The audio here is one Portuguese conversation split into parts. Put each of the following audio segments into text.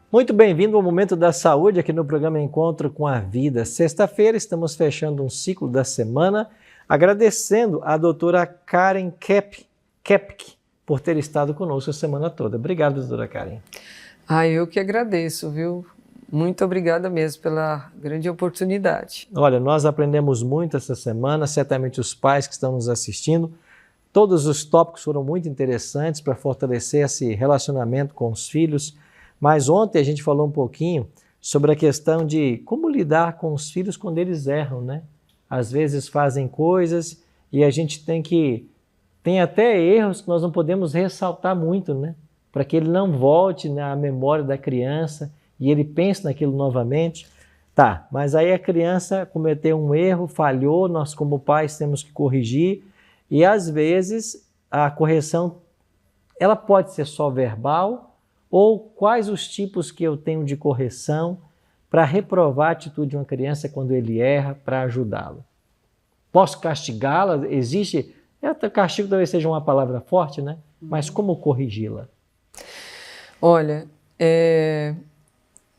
Muito bem-vindo ao Momento da Saúde, aqui no programa Encontro com a Vida. Sexta-feira estamos fechando um ciclo da semana, agradecendo a doutora Karen Kepke por ter estado conosco a semana toda. Obrigado, doutora Karen. Eu que agradeço, viu? Muito obrigada mesmo pela grande oportunidade. Olha, nós aprendemos muito essa semana, certamente os pais que estão nos assistindo. Todos os tópicos foram muito interessantes para fortalecer esse relacionamento com os filhos. Mas ontem a gente falou um pouquinho sobre a questão de como lidar com os filhos quando eles erram, né? Às vezes fazem coisas e a gente tem até erros que nós não podemos ressaltar muito, né? Para que ele não volte na memória da criança e ele pense naquilo novamente. Tá, mas aí a criança cometeu um erro, falhou, nós como pais temos que corrigir e às vezes a correção ela pode ser só verbal, ou quais os tipos que eu tenho de correção para reprovar a atitude de uma criança quando ele erra, para ajudá-lo? Posso castigá-la? Existe? Castigo talvez seja uma palavra forte, né? Mas como corrigi-la? Olha,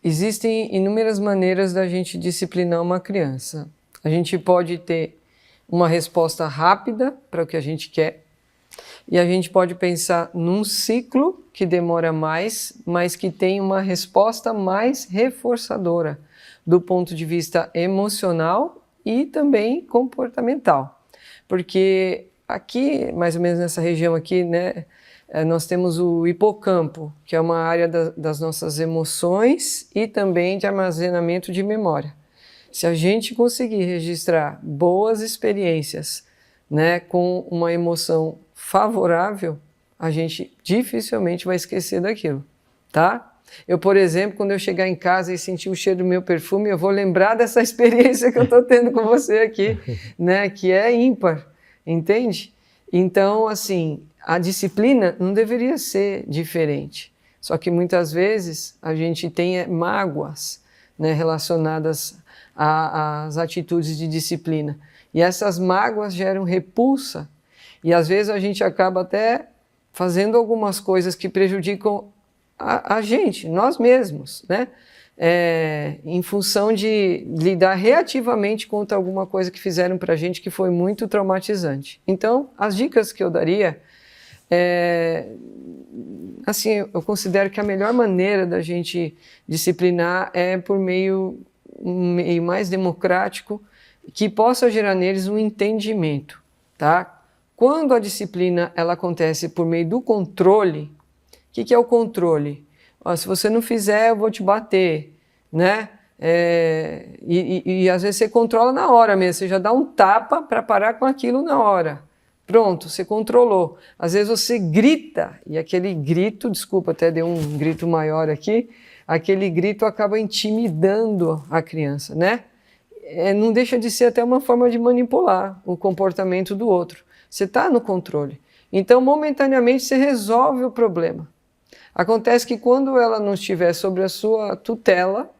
existem inúmeras maneiras da gente disciplinar uma criança. A gente pode ter uma resposta rápida para o que a gente quer, e a gente pode pensar num ciclo que demora mais, mas que tem uma resposta mais reforçadora do ponto de vista emocional e também comportamental. Porque aqui, mais ou menos nessa região aqui, né, nós temos o hipocampo, que é uma área das nossas emoções e também de armazenamento de memória. Se a gente conseguir registrar boas experiências, né, com uma emoção favorável, a gente dificilmente vai esquecer daquilo, tá? Eu, por exemplo, quando eu chegar em casa e sentir o cheiro do meu perfume, eu vou lembrar dessa experiência que eu estou tendo com você aqui, né, que é ímpar, entende? Então, assim, a disciplina não deveria ser diferente, só que muitas vezes a gente tem mágoas, né, relacionadas às atitudes de disciplina, e essas mágoas geram repulsa. E às vezes a gente acaba até fazendo algumas coisas que prejudicam a gente, nós mesmos, né? Em função de lidar reativamente contra alguma coisa que fizeram para a gente que foi muito traumatizante. Então, as dicas que eu daria, assim, eu considero que a melhor maneira da gente disciplinar é por um meio mais democrático, que possa gerar neles um entendimento, tá? Quando a disciplina ela acontece por meio do controle, o que é o controle? Se você não fizer, eu vou te bater, né? E às vezes você controla na hora mesmo, você já dá um tapa para parar com aquilo na hora. Pronto, você controlou. Às vezes você grita, e aquele grito, desculpa, até dei um grito maior aqui, aquele grito acaba intimidando a criança, né? Não deixa de ser até uma forma de manipular o comportamento do outro. Você está no controle. Então, momentaneamente, você resolve o problema. Acontece que quando ela não estiver sob a sua tutela,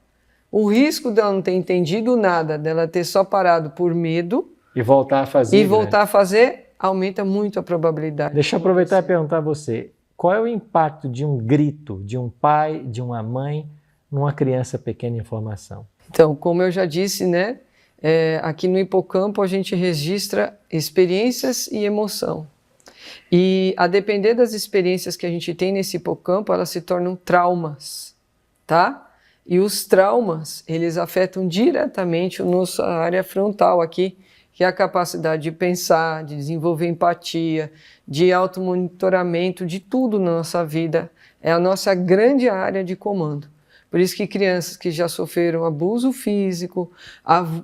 o risco dela não ter entendido nada, dela ter só parado por medo e voltar a fazer, aumenta muito a probabilidade. Deixa eu aproveitar e perguntar a você, qual é o impacto de um grito de um pai, de uma mãe, numa criança pequena em formação? Então, como eu já disse, né? Aqui no hipocampo a gente registra experiências e emoção. E a depender das experiências que a gente tem nesse hipocampo, elas se tornam traumas, tá? E os traumas, eles afetam diretamente a nossa área frontal aqui, que é a capacidade de pensar, de desenvolver empatia, de automonitoramento, de tudo na nossa vida. É a nossa grande área de comando. Por isso que crianças que já sofreram abuso físico,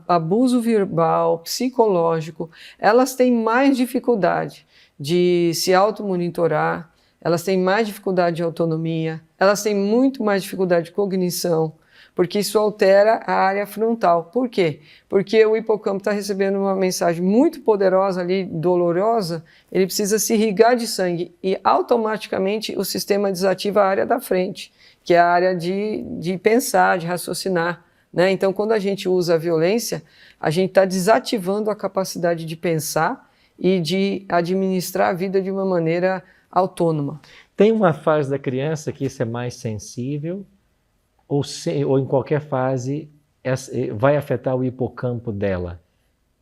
abuso verbal, psicológico, elas têm mais dificuldade de se automonitorar, elas têm mais dificuldade de autonomia, elas têm muito mais dificuldade de cognição, porque isso altera a área frontal. Por quê? Porque o hipocampo está recebendo uma mensagem muito poderosa ali, dolorosa, ele precisa se irrigar de sangue e automaticamente o sistema desativa a área da frente, que é a área de pensar, de raciocinar, né? Então, quando a gente usa a violência, a gente está desativando a capacidade de pensar e de administrar a vida de uma maneira autônoma. Tem uma fase da criança que isso é mais sensível, ou em qualquer fase vai afetar o hipocampo dela?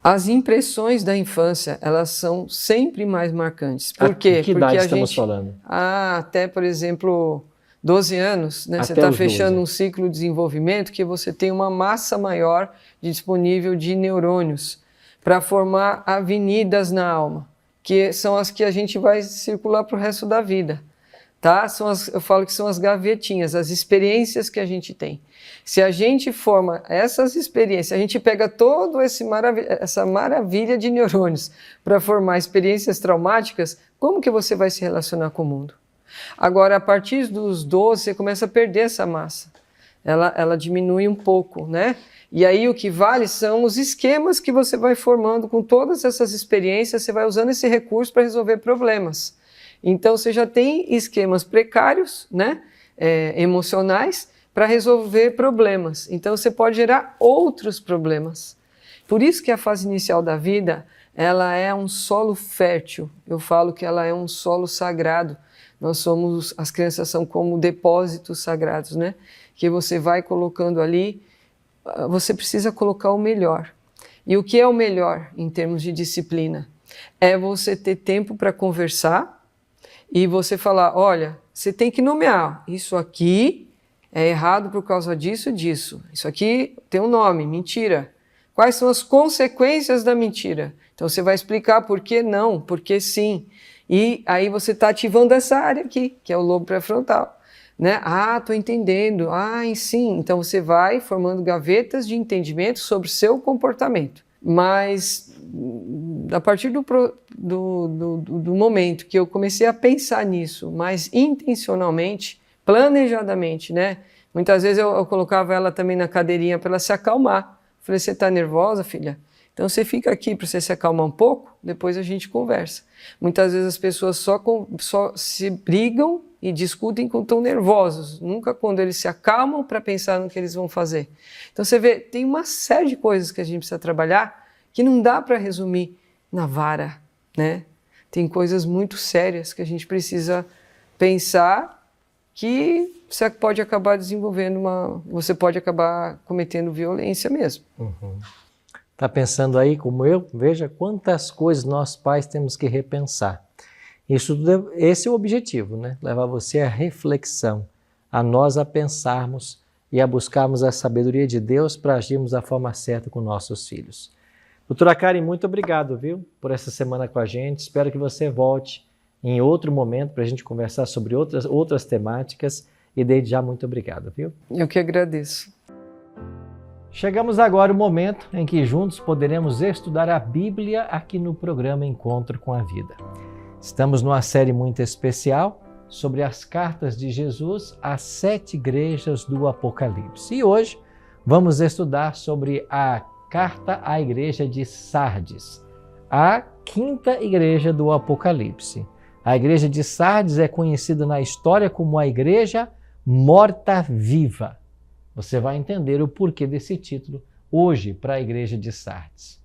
As impressões da infância, elas são sempre mais marcantes. Por quê? Que idade estamos falando? Até, por exemplo, 12 anos, né? Você está fechando um ciclo de desenvolvimento que você tem uma massa maior disponível de neurônios para formar avenidas na alma, que são as que a gente vai circular para o resto da vida. Tá? Eu falo que são as gavetinhas, as experiências que a gente tem. Se a gente forma essas experiências, a gente pega toda essa maravilha de neurônios para formar experiências traumáticas, como que você vai se relacionar com o mundo? Agora, a partir dos 12, você começa a perder essa massa. Ela diminui um pouco, né? E aí o que vale são os esquemas que você vai formando com todas essas experiências, você vai usando esse recurso para resolver problemas. Então, você já tem esquemas precários, né, emocionais, para resolver problemas. Então, você pode gerar outros problemas. Por isso que a fase inicial da vida, ela é um solo fértil. Eu falo que ela é um solo sagrado. As crianças são como depósitos sagrados, né? Que você vai colocando ali, você precisa colocar o melhor. E o que é o melhor em termos de disciplina? É você ter tempo para conversar, e você falar, olha, você tem que nomear, isso aqui é errado por causa disso e disso. Isso aqui tem um nome, mentira. Quais são as consequências da mentira? Então você vai explicar por que não, por que sim. E aí você está ativando essa área aqui, que é o lobo pré-frontal. Né? Estou entendendo. Sim. Então você vai formando gavetas de entendimento sobre o seu comportamento. Mas a partir do momento que eu comecei a pensar nisso mais intencionalmente, planejadamente, né? Muitas vezes eu colocava ela também na cadeirinha para ela se acalmar. Falei, você está nervosa, filha? Então você fica aqui para você se acalmar um pouco, depois a gente conversa. Muitas vezes as pessoas só se brigam e discutem quando estão nervosos, nunca quando eles se acalmam para pensar no que eles vão fazer. Então você vê, tem uma série de coisas que a gente precisa trabalhar que não dá para resumir na vara, né? Tem coisas muito sérias que a gente precisa pensar que você pode acabar você pode acabar cometendo violência mesmo. Está pensando aí como eu? Veja quantas coisas nós pais temos que repensar. Esse é o objetivo, né? Levar você à reflexão, a nós a pensarmos e a buscarmos a sabedoria de Deus para agirmos da forma certa com nossos filhos. Doutora Karen, muito obrigado, viu, por essa semana com a gente. Espero que você volte em outro momento para a gente conversar sobre outras temáticas. E desde já, muito obrigado, viu? Eu que agradeço. Chegamos agora ao momento em que juntos poderemos estudar a Bíblia aqui no programa Encontro com a Vida. Estamos numa série muito especial sobre as cartas de Jesus às 7 igrejas do Apocalipse. E hoje vamos estudar sobre a carta à igreja de Sardes, a 5ª igreja do Apocalipse. A igreja de Sardes é conhecida na história como a igreja morta-viva. Você vai entender o porquê desse título hoje para a igreja de Sardes.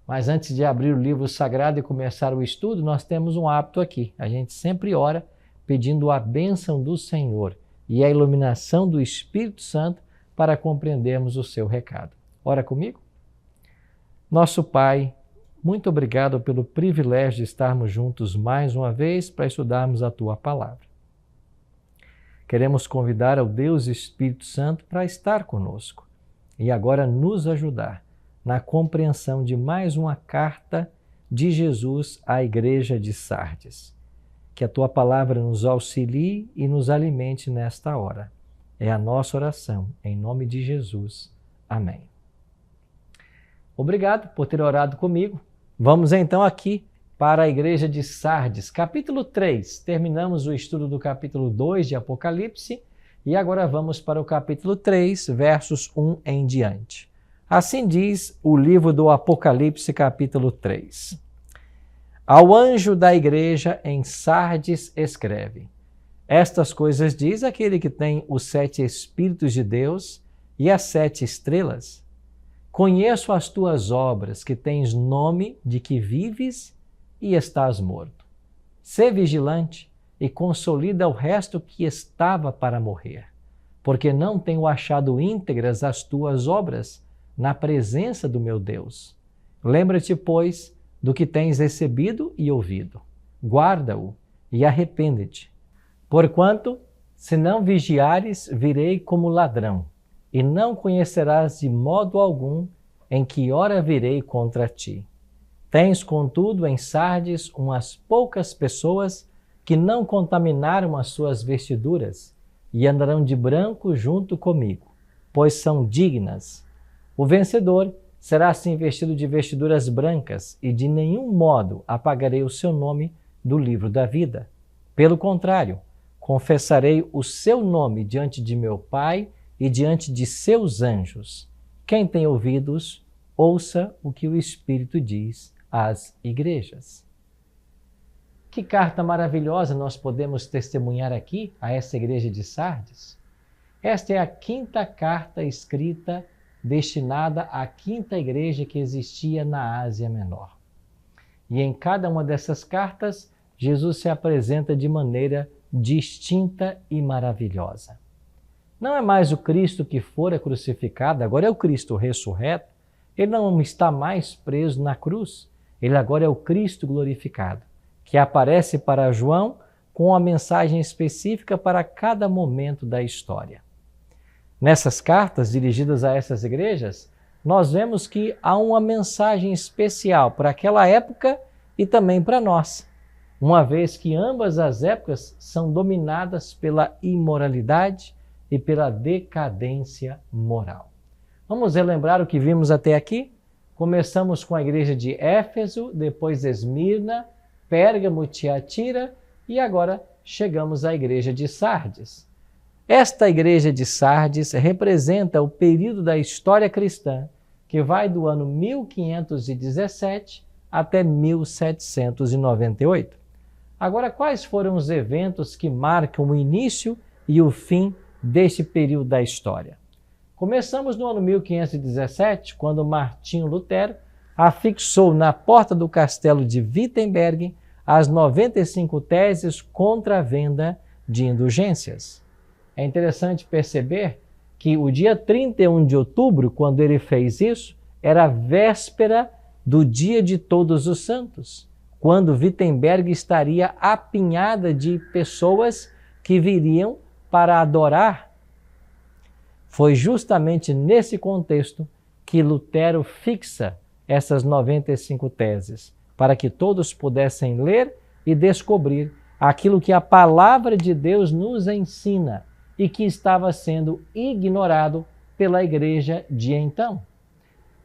Mas antes de abrir o livro sagrado e começar o estudo, nós temos um hábito aqui. A gente sempre ora pedindo a bênção do Senhor e a iluminação do Espírito Santo para compreendermos o seu recado. Ora comigo? Nosso Pai, muito obrigado pelo privilégio de estarmos juntos mais uma vez para estudarmos a Tua Palavra. Queremos convidar ao Deus Espírito Santo para estar conosco e agora nos ajudar na compreensão de mais uma carta de Jesus à igreja de Sardes. Que a Tua Palavra nos auxilie e nos alimente nesta hora. É a nossa oração, em nome de Jesus. Amém. Obrigado por ter orado comigo. Vamos então aqui para a igreja de Sardes, capítulo 3. Terminamos o estudo do capítulo 2 de Apocalipse e agora vamos para o capítulo 3, versos 1 em diante. Assim diz o livro do Apocalipse, capítulo 3. Ao anjo da igreja em Sardes escreve: Estas coisas diz aquele que tem os 7 Espíritos de Deus e as 7 estrelas. Conheço as tuas obras, que tens nome de que vives e estás morto. Sê vigilante e consolida o resto que estava para morrer, porque não tenho achado íntegras as tuas obras na presença do meu Deus. Lembra-te, pois, do que tens recebido e ouvido. Guarda-o e arrepende-te. Porquanto, se não vigiares, virei como ladrão, e não conhecerás de modo algum em que hora virei contra ti. Tens, contudo, em Sardes umas poucas pessoas que não contaminaram as suas vestiduras e andarão de branco junto comigo, pois são dignas. O vencedor será assim vestido de vestiduras brancas, e de nenhum modo apagarei o seu nome do livro da vida. Pelo contrário, confessarei o seu nome diante de meu Pai e diante de seus anjos. Quem tem ouvidos, ouça o que o Espírito diz às igrejas. Que carta maravilhosa nós podemos testemunhar aqui a essa igreja de Sardes. Esta é a 5ª carta escrita destinada à 5ª igreja que existia na Ásia Menor. E em cada uma dessas cartas, Jesus se apresenta de maneira distinta e maravilhosa. Não é mais o Cristo que fora crucificado, agora é o Cristo ressurreto. Ele não está mais preso na cruz, ele agora é o Cristo glorificado, que aparece para João com uma mensagem específica para cada momento da história. Nessas cartas dirigidas a essas igrejas, nós vemos que há uma mensagem especial para aquela época e também para nós, uma vez que ambas as épocas são dominadas pela imoralidade e pela decadência moral. Vamos relembrar o que vimos até aqui? Começamos com a igreja de Éfeso, depois Esmirna, Pérgamo, Tiatira e agora chegamos à igreja de Sardes. Esta igreja de Sardes representa o período da história cristã que vai do ano 1517 até 1798. Agora, quais foram os eventos que marcam o início e o fim deste período da história? Começamos no ano 1517, quando Martinho Lutero afixou na porta do castelo de Wittenberg as 95 teses contra a venda de indulgências. É interessante perceber que o dia 31 de outubro, quando ele fez isso, era a véspera do dia de Todos os Santos, quando Wittenberg estaria apinhada de pessoas que viriam para adorar. Foi justamente nesse contexto que Lutero fixa essas 95 teses, para que todos pudessem ler e descobrir aquilo que a palavra de Deus nos ensina e que estava sendo ignorado pela igreja de então.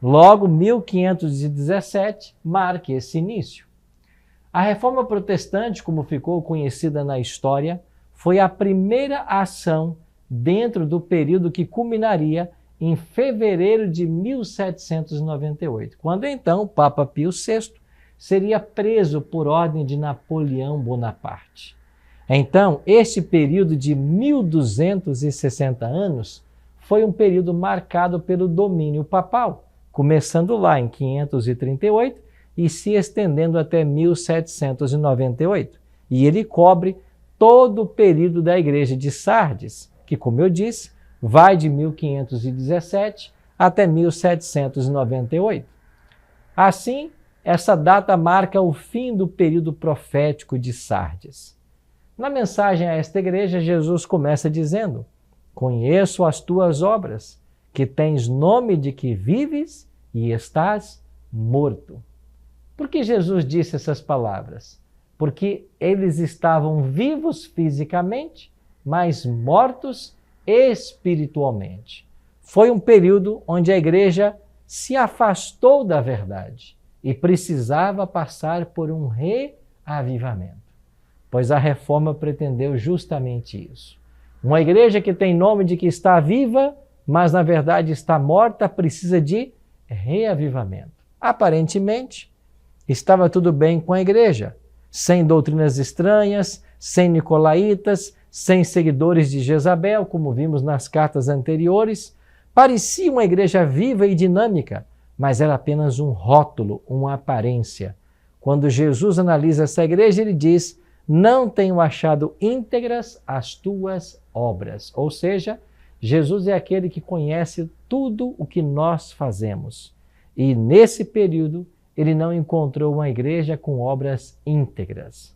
Logo, 1517 marca esse início. A Reforma Protestante, como ficou conhecida na história, foi a primeira ação dentro do período que culminaria em fevereiro de 1798, quando então o Papa Pio VI seria preso por ordem de Napoleão Bonaparte. Então, este período de 1260 anos foi um período marcado pelo domínio papal, começando lá em 538 e se estendendo até 1798. E ele cobre todo o período da igreja de Sardes, que, como eu disse, vai de 1517 até 1798. Assim, essa data marca o fim do período profético de Sardes. Na mensagem a esta igreja, Jesus começa dizendo: conheço as tuas obras, que tens nome de que vives e estás morto. Por que Jesus disse essas palavras? Porque eles estavam vivos fisicamente, mas mortos espiritualmente. Foi um período onde a igreja se afastou da verdade e precisava passar por um reavivamento, pois a reforma pretendeu justamente isso. Uma igreja que tem nome de que está viva, mas na verdade está morta, precisa de reavivamento. Aparentemente, estava tudo bem com a igreja, sem doutrinas estranhas, sem nicolaítas, sem seguidores de Jezabel, como vimos nas cartas anteriores. Parecia uma igreja viva e dinâmica, mas era apenas um rótulo, uma aparência. Quando Jesus analisa essa igreja, ele diz: não tenho achado íntegras as tuas obras. Ou seja, Jesus é aquele que conhece tudo o que nós fazemos. E nesse período, ele não encontrou uma igreja com obras íntegras.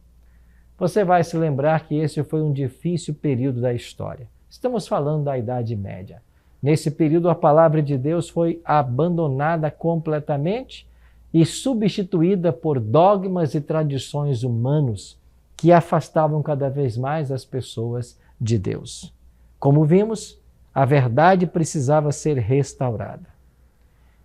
Você vai se lembrar que esse foi um difícil período da história. Estamos falando da Idade Média. Nesse período, a palavra de Deus foi abandonada completamente e substituída por dogmas e tradições humanos que afastavam cada vez mais as pessoas de Deus. Como vimos, a verdade precisava ser restaurada.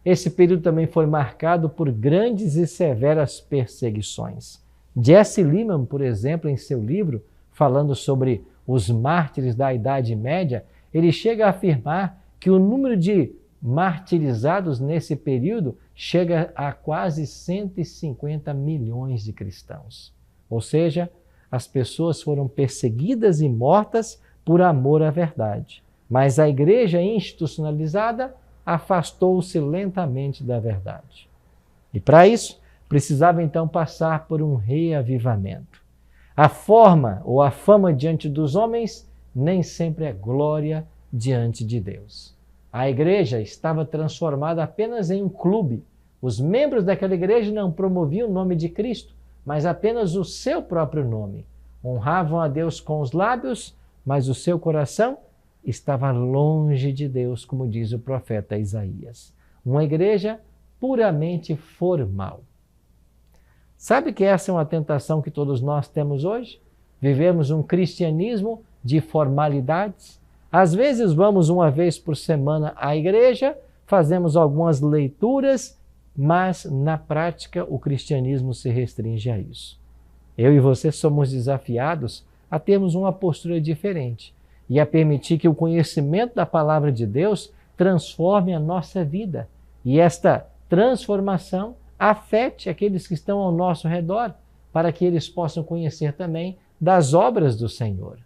Esse período também foi marcado por grandes e severas perseguições. Jesse Lehman, por exemplo, em seu livro, falando sobre os mártires da Idade Média, ele chega a afirmar que o número de martirizados nesse período chega a quase 150 milhões de cristãos. Ou seja, as pessoas foram perseguidas e mortas por amor à verdade. Mas a igreja institucionalizada afastou-se lentamente da verdade. E para isso, precisava então passar por um reavivamento. A forma ou a fama diante dos homens nem sempre é glória diante de Deus. A igreja estava transformada apenas em um clube. Os membros daquela igreja não promoviam o nome de Cristo, mas apenas o seu próprio nome. Honravam a Deus com os lábios, mas o seu coração estava longe de Deus, como diz o profeta Isaías. Uma igreja puramente formal. Sabe que essa é uma tentação que todos nós temos hoje? Vivemos um cristianismo de formalidades. Às vezes vamos uma vez por semana à igreja, fazemos algumas leituras, mas na prática o cristianismo se restringe a isso. Eu e você somos desafiados a termos uma postura diferente e a permitir que o conhecimento da palavra de Deus transforme a nossa vida. E esta transformação afete aqueles que estão ao nosso redor, para que eles possam conhecer também das obras do Senhor.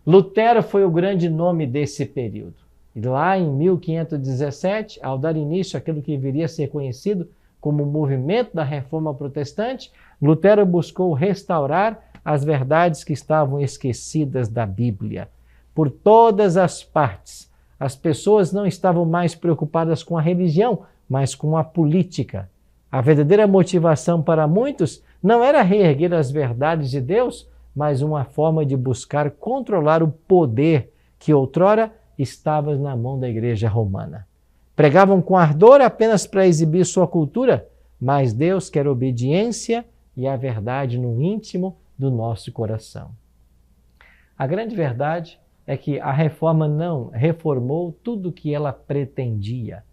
Lutero foi o grande nome desse período. E lá em 1517, ao dar início àquilo que viria a ser conhecido como o movimento da Reforma Protestante, Lutero buscou restaurar as verdades que estavam esquecidas da Bíblia. Por todas as partes, as pessoas não estavam mais preocupadas com a religião, mas com a política. A verdadeira motivação para muitos não era reerguer as verdades de Deus, mas uma forma de buscar controlar o poder que outrora estava na mão da igreja romana. Pregavam com ardor apenas para exibir sua cultura, mas Deus quer obediência e a verdade no íntimo do nosso coração. A grande verdade é que a reforma não reformou tudo o que ela pretendia.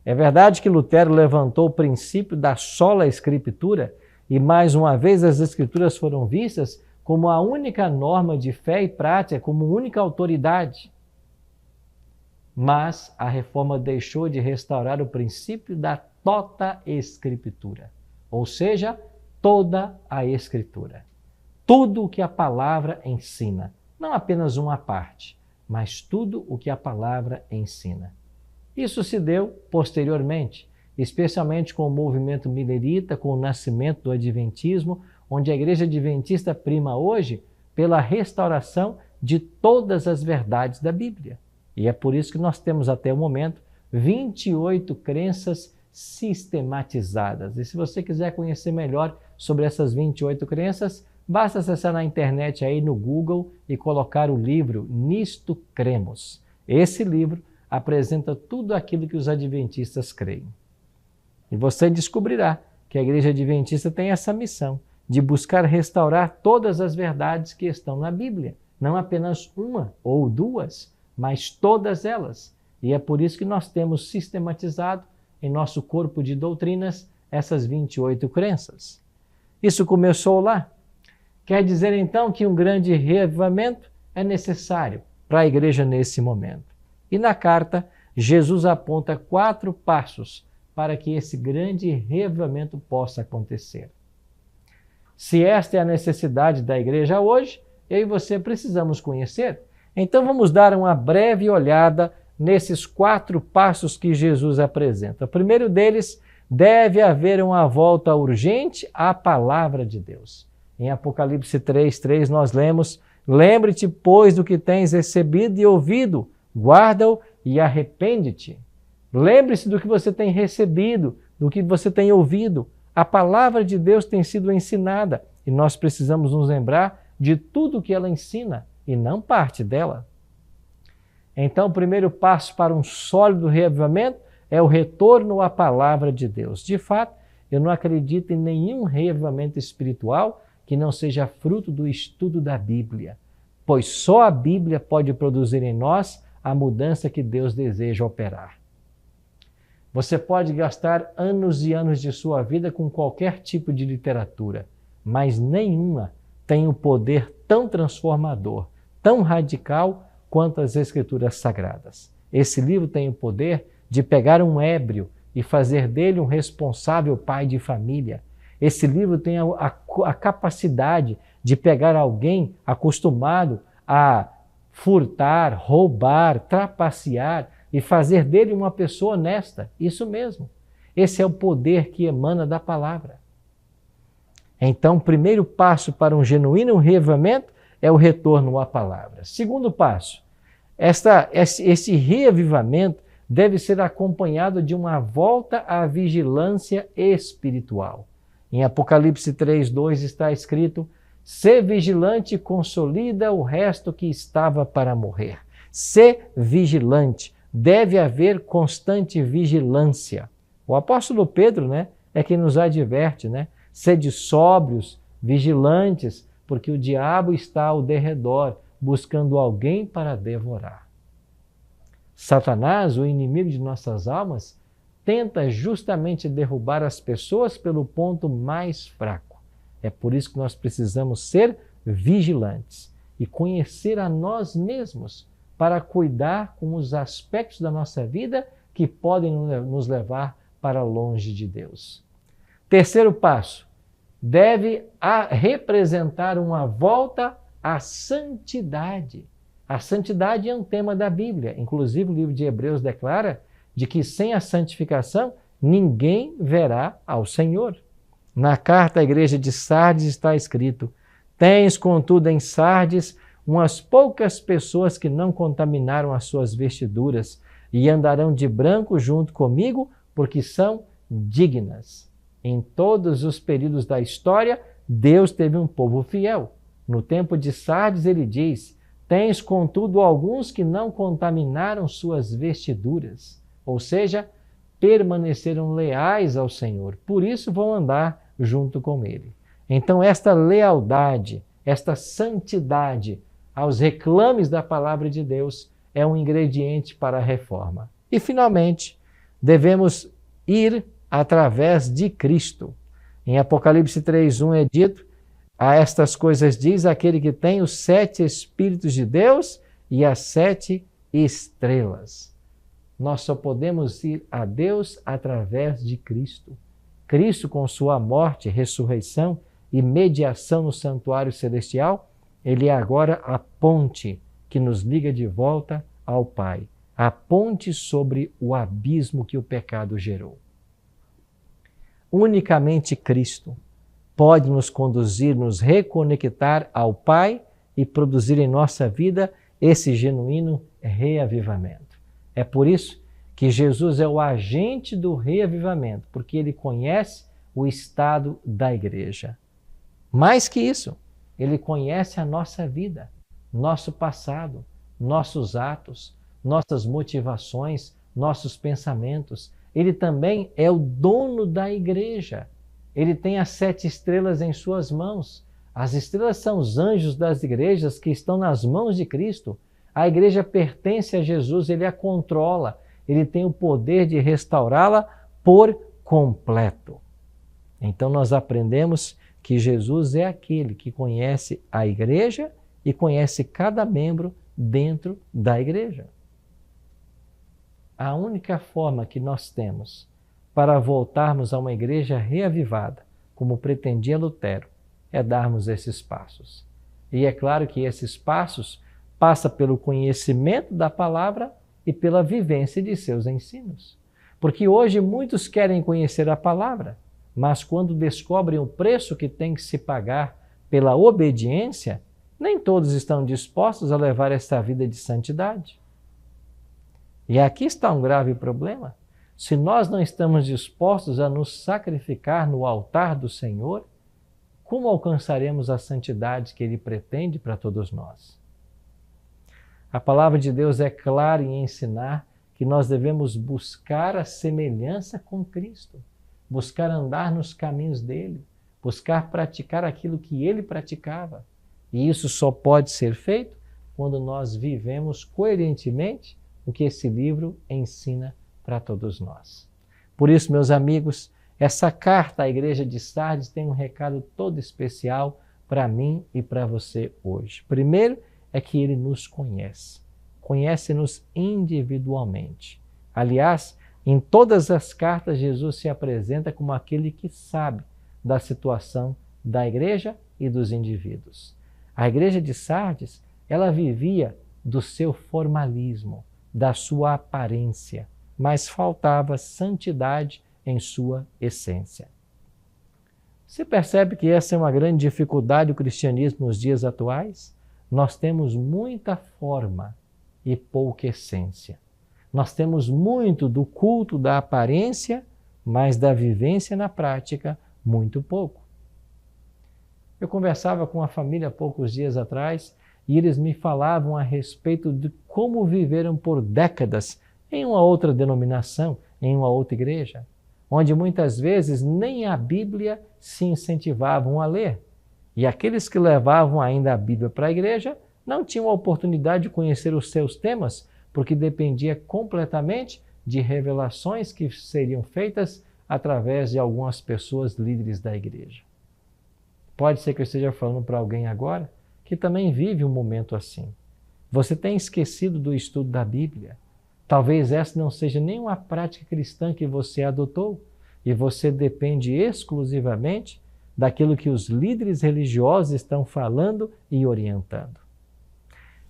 É verdade que Lutero levantou o princípio da sola escritura e mais uma vez as escrituras foram vistas como a única norma de fé e prática, como única autoridade. Mas a reforma deixou de restaurar o princípio da tota escritura, ou seja, toda a escritura. Tudo o que a palavra ensina, não apenas uma parte, mas tudo o que a palavra ensina. Isso se deu posteriormente, especialmente com o movimento milerita, com o nascimento do adventismo, onde a igreja adventista prima hoje pela restauração de todas as verdades da Bíblia. E é por isso que nós temos até o momento 28 crenças sistematizadas. E se você quiser conhecer melhor sobre essas 28 crenças, basta acessar na internet aí no Google e colocar o livro Nisto Cremos. Esse livro apresenta tudo aquilo que os adventistas creem. E você descobrirá que a igreja adventista tem essa missão de buscar restaurar todas as verdades que estão na Bíblia. Não apenas uma ou duas, mas todas elas. E é por isso que nós temos sistematizado em nosso corpo de doutrinas essas 28 crenças. Isso começou lá. Quer dizer então que um grande reavivamento é necessário para a igreja nesse momento. E na carta, Jesus aponta 4 passos para que esse grande reavivamento possa acontecer. Se esta é a necessidade da igreja hoje, eu e você precisamos conhecer. Então vamos dar uma breve olhada nesses 4 passos que Jesus apresenta. O primeiro deles, deve haver uma volta urgente à palavra de Deus. Em Apocalipse 3:3 nós lemos: lembre-te, pois, do que tens recebido e ouvido, Guarda-o e arrepende-te. Lembre-se do que você tem recebido, do que você tem ouvido. A palavra de Deus tem sido ensinada e nós precisamos nos lembrar de tudo que ela ensina e não parte dela. Então, o primeiro passo para um sólido reavivamento é o retorno à palavra de Deus. De fato, eu não acredito em nenhum reavivamento espiritual que não seja fruto do estudo da Bíblia, pois só a Bíblia pode produzir em nós a mudança que Deus deseja operar. Você pode gastar anos e anos de sua vida com qualquer tipo de literatura, mas nenhuma tem um poder tão transformador, tão radical quanto as Escrituras Sagradas. Esse livro tem o poder de pegar um ébrio e fazer dele um responsável pai de família. Esse livro tem a capacidade de pegar alguém acostumado a furtar, roubar, trapacear e fazer dele uma pessoa honesta. Isso mesmo. Esse é o poder que emana da palavra. Então, o primeiro passo para um genuíno reavivamento é o retorno à palavra. Segundo passo, esse reavivamento deve ser acompanhado de uma volta à vigilância espiritual. Em Apocalipse 3:2 está escrito: "Sê vigilante e consolida o resto que estava para morrer." Sê vigilante. Deve haver constante vigilância. O apóstolo Pedro, é quem nos adverte, Sede sóbrios, vigilantes, porque o diabo está ao derredor, buscando alguém para devorar. Satanás, o inimigo de nossas almas, tenta justamente derrubar as pessoas pelo ponto mais fraco. É por isso que nós precisamos ser vigilantes e conhecer a nós mesmos para cuidar com os aspectos da nossa vida que podem nos levar para longe de Deus. Terceiro passo, deve representar uma volta à santidade. A santidade é um tema da Bíblia. Inclusive, o livro de Hebreus declara de que sem a santificação ninguém verá ao Senhor. Na carta à igreja de Sardes está escrito: "Tens, contudo, em Sardes umas poucas pessoas que não contaminaram as suas vestiduras e andarão de branco junto comigo, porque são dignas." Em todos os períodos da história, Deus teve um povo fiel. No tempo de Sardes, ele diz: "Tens, contudo, alguns que não contaminaram suas vestiduras." Ou seja, permaneceram leais ao Senhor. Por isso vão andar junto com Ele. Então, esta lealdade, esta santidade aos reclames da palavra de Deus é um ingrediente para a reforma. E, finalmente, devemos ir através de Cristo. Em Apocalipse 3:1 é dito: "A estas coisas diz aquele que tem os 7 Espíritos de Deus e as 7 estrelas." Nós só podemos ir a Deus através de Cristo. Cristo, com sua morte, ressurreição e mediação no santuário celestial, ele é agora a ponte que nos liga de volta ao Pai. A ponte sobre o abismo que o pecado gerou. Unicamente Cristo pode nos conduzir, nos reconectar ao Pai e produzir em nossa vida esse genuíno reavivamento. É por isso que Jesus é o agente do reavivamento, porque ele conhece o estado da igreja. Mais que isso, ele conhece a nossa vida, nosso passado, nossos atos, nossas motivações, nossos pensamentos. Ele também é o dono da igreja. Ele tem as 7 estrelas em suas mãos. As estrelas são os anjos das igrejas que estão nas mãos de Cristo. A igreja pertence a Jesus, ele a controla, ele tem o poder de restaurá-la por completo. Então nós aprendemos que Jesus é aquele que conhece a igreja e conhece cada membro dentro da igreja. A única forma que nós temos para voltarmos a uma igreja reavivada, como pretendia Lutero, é darmos esses passos. E é claro que esses passos passa pelo conhecimento da palavra e pela vivência de seus ensinos. Porque hoje muitos querem conhecer a palavra, mas quando descobrem o preço que tem que se pagar pela obediência, nem todos estão dispostos a levar esta vida de santidade. E aqui está um grave problema. Se nós não estamos dispostos a nos sacrificar no altar do Senhor, como alcançaremos a santidade que Ele pretende para todos nós? A palavra de Deus é clara em ensinar que nós devemos buscar a semelhança com Cristo, buscar andar nos caminhos dele, buscar praticar aquilo que ele praticava. E isso só pode ser feito quando nós vivemos coerentemente o que esse livro ensina para todos nós. Por isso, meus amigos, essa carta à igreja de Sardes tem um recado todo especial para mim e para você hoje. Primeiro é que ele nos conhece. Conhece-nos individualmente. Aliás, em todas as cartas, Jesus se apresenta como aquele que sabe da situação da igreja e dos indivíduos. A igreja de Sardes, ela vivia do seu formalismo, da sua aparência, mas faltava santidade em sua essência. Você percebe que essa é uma grande dificuldade do cristianismo nos dias atuais? Nós temos muita forma e pouca essência. Nós temos muito do culto da aparência, mas da vivência na prática, muito pouco. Eu conversava com uma família há poucos dias atrás e eles me falavam a respeito de como viveram por décadas em uma outra denominação, em uma outra igreja, onde muitas vezes nem a Bíblia se incentivavam a ler. E aqueles que levavam ainda a Bíblia para a igreja não tinham a oportunidade de conhecer os seus temas, porque dependia completamente de revelações que seriam feitas através de algumas pessoas líderes da igreja. Pode ser que eu esteja falando para alguém agora que também vive um momento assim. Você tem esquecido do estudo da Bíblia. Talvez essa não seja nenhuma prática cristã que você adotou e você depende exclusivamente daquilo que os líderes religiosos estão falando e orientando.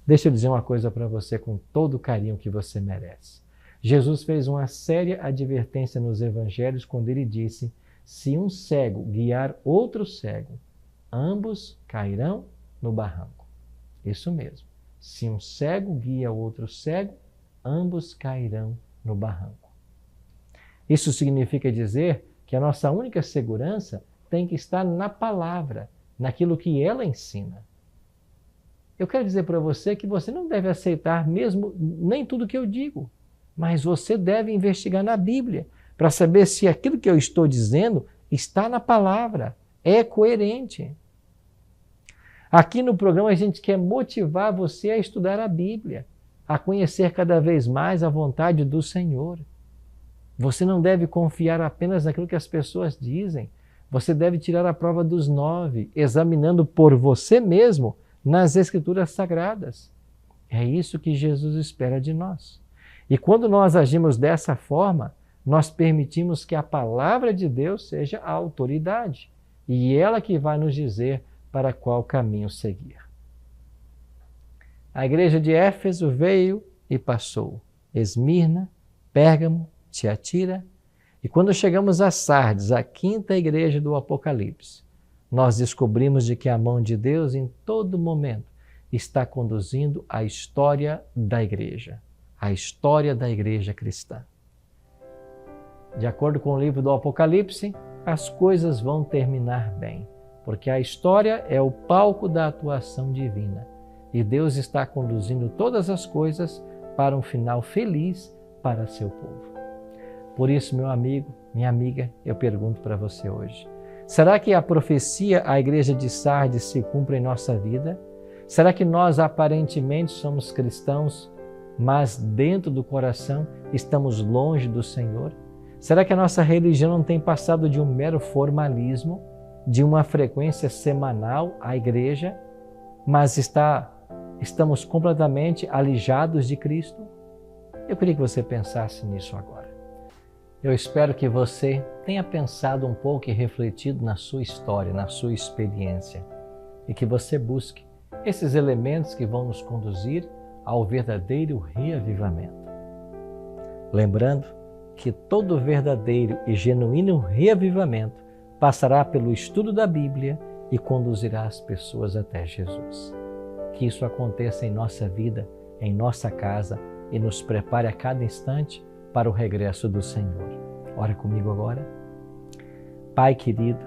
Deixa eu dizer uma coisa para você com todo o carinho que você merece. Jesus fez uma séria advertência nos evangelhos quando ele disse: se um cego guiar outro cego, ambos cairão no barranco. Isso mesmo. Se um cego guia outro cego, ambos cairão no barranco. Isso significa dizer que a nossa única segurança tem que estar na palavra, naquilo que ela ensina. Eu quero dizer para você que você não deve aceitar mesmo nem tudo que eu digo, mas você deve investigar na Bíblia para saber se aquilo que eu estou dizendo está na palavra, é coerente. Aqui no programa a gente quer motivar você a estudar a Bíblia, a conhecer cada vez mais a vontade do Senhor. Você não deve confiar apenas naquilo que as pessoas dizem. Você deve tirar a prova dos 9, examinando por você mesmo nas Escrituras Sagradas. É isso que Jesus espera de nós. E quando nós agimos dessa forma, nós permitimos que a palavra de Deus seja a autoridade. E ela que vai nos dizer para qual caminho seguir. A igreja de Éfeso veio e passou. Esmirna, Pérgamo, Tiatira. E quando chegamos a Sardes, a quinta igreja do Apocalipse, nós descobrimos de que a mão de Deus em todo momento está conduzindo a história da igreja cristã. De acordo com o livro do Apocalipse, as coisas vão terminar bem, porque a história é o palco da atuação divina e Deus está conduzindo todas as coisas para um final feliz para seu povo. Por isso, meu amigo, minha amiga, eu pergunto para você hoje: será que a profecia à igreja de Sardes se cumpre em nossa vida? Será que nós aparentemente somos cristãos, mas dentro do coração estamos longe do Senhor? Será que a nossa religião não tem passado de um mero formalismo, de uma frequência semanal à igreja, mas estamos completamente alijados de Cristo? Eu queria que você pensasse nisso agora. Eu espero que você tenha pensado um pouco e refletido na sua história, na sua experiência, e que você busque esses elementos que vão nos conduzir ao verdadeiro reavivamento. Lembrando que todo verdadeiro e genuíno reavivamento passará pelo estudo da Bíblia e conduzirá as pessoas até Jesus. Que isso aconteça em nossa vida, em nossa casa, e nos prepare a cada instante para o regresso do Senhor. Ora comigo agora. Pai querido,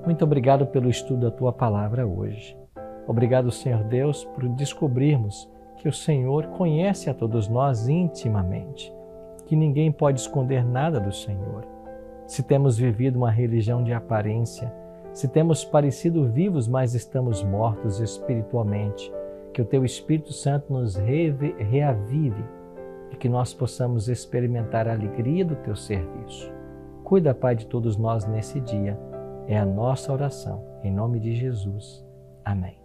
muito obrigado pelo estudo da Tua Palavra hoje. Obrigado, Senhor Deus, por descobrirmos que o Senhor conhece a todos nós intimamente, que ninguém pode esconder nada do Senhor. Se temos vivido uma religião de aparência, se temos parecido vivos, mas estamos mortos espiritualmente, que o Teu Espírito Santo nos reavive e que nós possamos experimentar a alegria do Teu serviço. Cuida, Pai, de todos nós nesse dia. É a nossa oração. Em nome de Jesus. Amém.